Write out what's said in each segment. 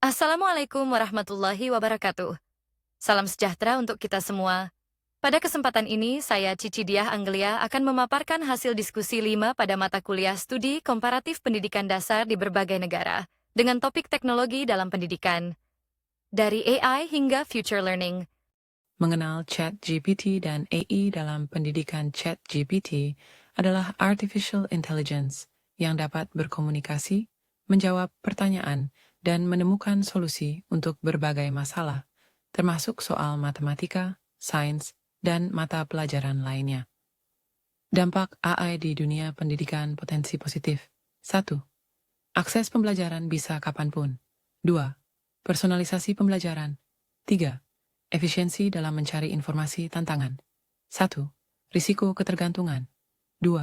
Assalamualaikum warahmatullahi wabarakatuh. Salam sejahtera untuk kita semua. Pada kesempatan ini, saya Cici Diah Anggelia akan memaparkan hasil diskusi 5 pada mata kuliah studi komparatif pendidikan dasar di berbagai negara, dengan topik teknologi dalam pendidikan, dari AI hingga future learning. Mengenal ChatGPT dan AI dalam pendidikan. ChatGPT adalah artificial intelligence yang dapat berkomunikasi, menjawab pertanyaan, dan menemukan solusi untuk berbagai masalah, termasuk soal matematika, sains, dan mata pelajaran lainnya. Dampak AI di dunia pendidikan potensi positif. 1. Akses pembelajaran bisa kapanpun. 2. Personalisasi pembelajaran. 3. Efisiensi dalam mencari informasi tantangan. 1. Risiko ketergantungan. 2.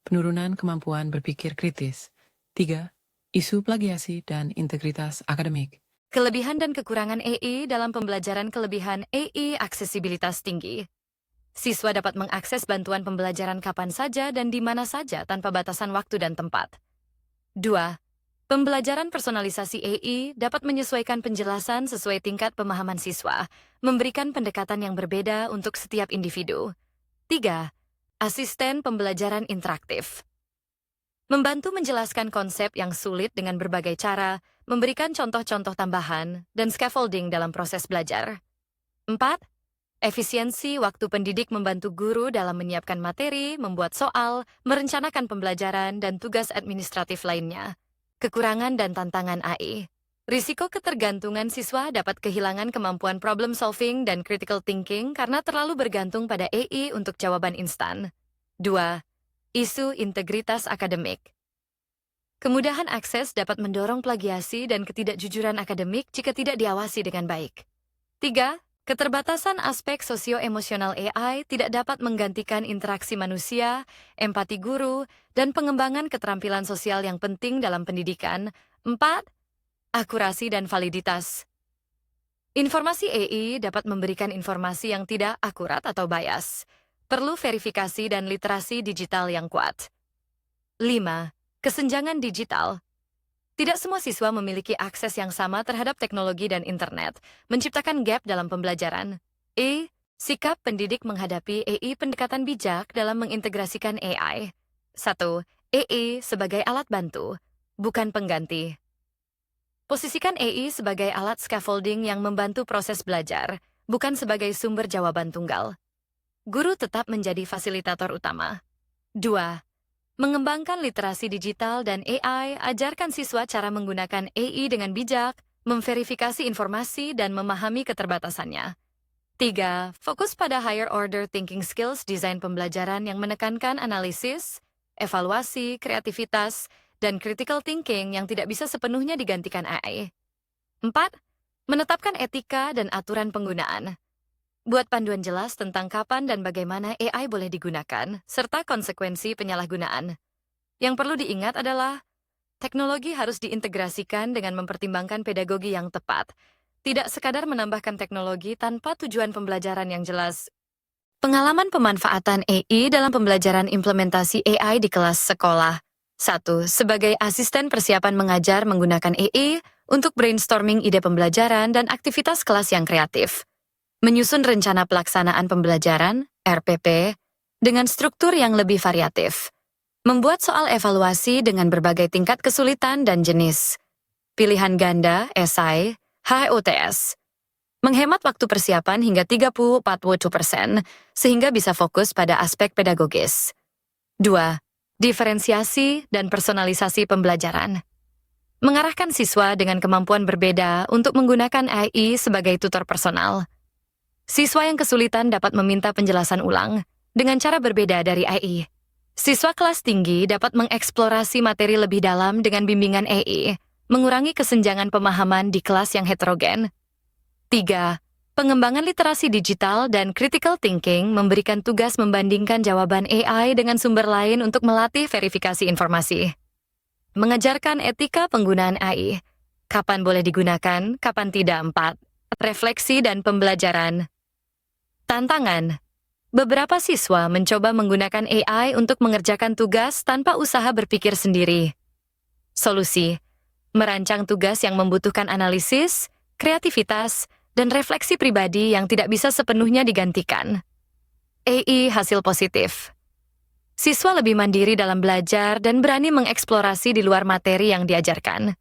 Penurunan kemampuan berpikir kritis. 3. Isu plagiasi dan integritas akademik. Kelebihan dan kekurangan AI dalam pembelajaran. Kelebihan AI aksesibilitas tinggi. Siswa dapat mengakses bantuan pembelajaran kapan saja dan di mana saja tanpa batasan waktu dan tempat. 2. Pembelajaran personalisasi AI dapat menyesuaikan penjelasan sesuai tingkat pemahaman siswa, memberikan pendekatan yang berbeda untuk setiap individu. 3. Asisten pembelajaran interaktif. Membantu menjelaskan konsep yang sulit dengan berbagai cara, memberikan contoh-contoh tambahan, dan scaffolding dalam proses belajar. 4. Efisiensi waktu pendidik membantu guru dalam menyiapkan materi, membuat soal, merencanakan pembelajaran, dan tugas administratif lainnya. Kekurangan dan tantangan AI. Risiko ketergantungan siswa dapat kehilangan kemampuan problem solving dan critical thinking karena terlalu bergantung pada AI untuk jawaban instan. 2. Isu integritas akademik. Kemudahan akses dapat mendorong plagiasi dan ketidakjujuran akademik jika tidak diawasi dengan baik. 3. Keterbatasan aspek sosioemosional AI tidak dapat menggantikan interaksi manusia, empati guru, dan pengembangan keterampilan sosial yang penting dalam pendidikan. 4. Akurasi dan validitas. Informasi AI dapat memberikan informasi yang tidak akurat atau bias. Perlu verifikasi dan literasi digital yang kuat. 5. Kesenjangan digital. Tidak semua siswa memiliki akses yang sama terhadap teknologi dan internet, menciptakan gap dalam pembelajaran. Sikap pendidik menghadapi AI. Pendekatan bijak dalam mengintegrasikan AI. 1. AI sebagai alat bantu, bukan pengganti. Posisikan AI sebagai alat scaffolding yang membantu proses belajar, bukan sebagai sumber jawaban tunggal. Guru tetap menjadi fasilitator utama. 2. Mengembangkan literasi digital dan AI, ajarkan siswa cara menggunakan AI dengan bijak, memverifikasi informasi, dan memahami keterbatasannya. 3. Fokus pada higher order thinking skills, desain pembelajaran yang menekankan analisis, evaluasi, kreativitas, dan critical thinking yang tidak bisa sepenuhnya digantikan AI. 4. Menetapkan etika dan aturan penggunaan. Buat panduan jelas tentang kapan dan bagaimana AI boleh digunakan, serta konsekuensi penyalahgunaan. Yang perlu diingat adalah, teknologi harus diintegrasikan dengan mempertimbangkan pedagogi yang tepat, tidak sekadar menambahkan teknologi tanpa tujuan pembelajaran yang jelas. Pengalaman pemanfaatan AI dalam pembelajaran. Implementasi AI di kelas sekolah. 1. Sebagai asisten persiapan mengajar menggunakan AI untuk brainstorming ide pembelajaran dan aktivitas kelas yang kreatif. Menyusun rencana pelaksanaan pembelajaran, RPP, dengan struktur yang lebih variatif. Membuat soal evaluasi dengan berbagai tingkat kesulitan dan jenis. Pilihan ganda, esai, HOTS. Menghemat waktu persiapan hingga 30-40%, sehingga bisa fokus pada aspek pedagogis. 2. Diferensiasi dan personalisasi pembelajaran. Mengarahkan siswa dengan kemampuan berbeda untuk menggunakan AI sebagai tutor personal. Siswa yang kesulitan dapat meminta penjelasan ulang dengan cara berbeda dari AI. Siswa kelas tinggi dapat mengeksplorasi materi lebih dalam dengan bimbingan AI, mengurangi kesenjangan pemahaman di kelas yang heterogen. 3. Pengembangan literasi digital dan critical thinking memberikan tugas membandingkan jawaban AI dengan sumber lain untuk melatih verifikasi informasi. Mengajarkan etika penggunaan AI. Kapan boleh digunakan, kapan tidak. 4. Refleksi dan pembelajaran. Tantangan. Beberapa siswa mencoba menggunakan AI untuk mengerjakan tugas tanpa usaha berpikir sendiri. Solusi. merancang tugas yang membutuhkan analisis, kreativitas, dan refleksi pribadi yang tidak bisa sepenuhnya digantikan. AI hasil positif. Siswa lebih mandiri dalam belajar dan berani mengeksplorasi di luar materi yang diajarkan.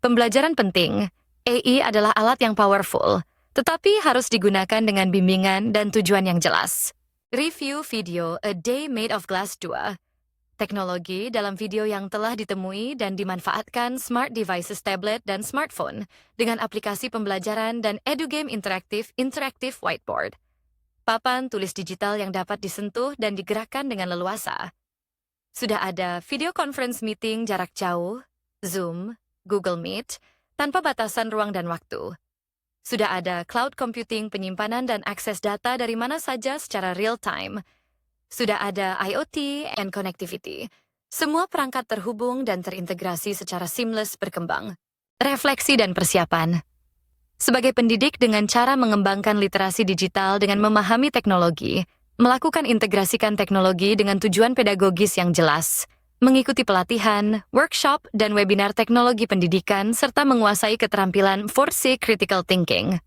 Pembelajaran penting, AI adalah alat yang powerful, tetapi harus digunakan dengan bimbingan dan tujuan yang jelas. Review video A Day Made of Glass 2. Teknologi dalam video yang telah ditemui dan dimanfaatkan smart devices tablet dan smartphone dengan aplikasi pembelajaran dan edugame interaktif interactive whiteboard. Papan tulis digital yang dapat disentuh dan digerakkan dengan leluasa. Sudah ada video conference meeting jarak jauh, Zoom, Google Meet, tanpa batasan ruang dan waktu. Sudah ada cloud computing penyimpanan dan akses data dari mana saja secara real-time. Sudah ada IoT and connectivity. Semua perangkat terhubung dan terintegrasi secara seamless berkembang. Refleksi dan persiapan. Sebagai pendidik dengan cara mengembangkan literasi digital dengan memahami teknologi, melakukan integrasikan teknologi dengan tujuan pedagogis yang jelas, mengikuti pelatihan, workshop, dan webinar teknologi pendidikan, serta menguasai keterampilan 4C critical thinking.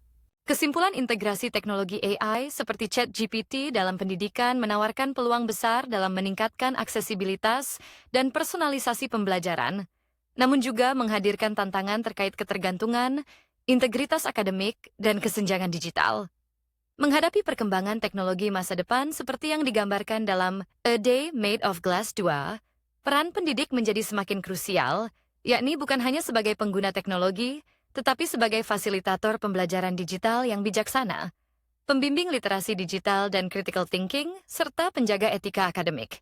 Kesimpulan integrasi teknologi AI seperti ChatGPT dalam pendidikan menawarkan peluang besar dalam meningkatkan aksesibilitas dan personalisasi pembelajaran, namun juga menghadirkan tantangan terkait ketergantungan, integritas akademik, dan kesenjangan digital. Menghadapi perkembangan teknologi masa depan seperti yang digambarkan dalam A Day Made of Glass 2, peran pendidik menjadi semakin krusial, yakni bukan hanya sebagai pengguna teknologi, tetapi sebagai fasilitator pembelajaran digital yang bijaksana, pembimbing literasi digital dan critical thinking, serta penjaga etika akademik.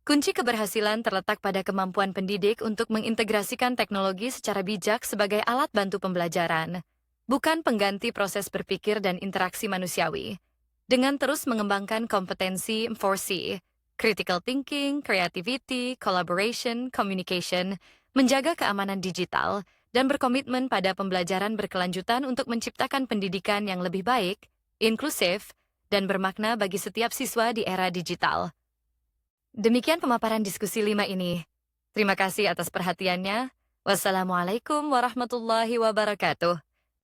Kunci keberhasilan terletak pada kemampuan pendidik untuk mengintegrasikan teknologi secara bijak sebagai alat bantu pembelajaran, bukan pengganti proses berpikir dan interaksi manusiawi. Dengan terus mengembangkan kompetensi 4C, critical thinking, creativity, collaboration, communication, menjaga keamanan digital, dan berkomitmen pada pembelajaran berkelanjutan untuk menciptakan pendidikan yang lebih baik, inklusif, dan bermakna bagi setiap siswa di era digital. Demikian pemaparan diskusi 5 ini. Terima kasih atas perhatiannya. Wassalamualaikum warahmatullahi wabarakatuh.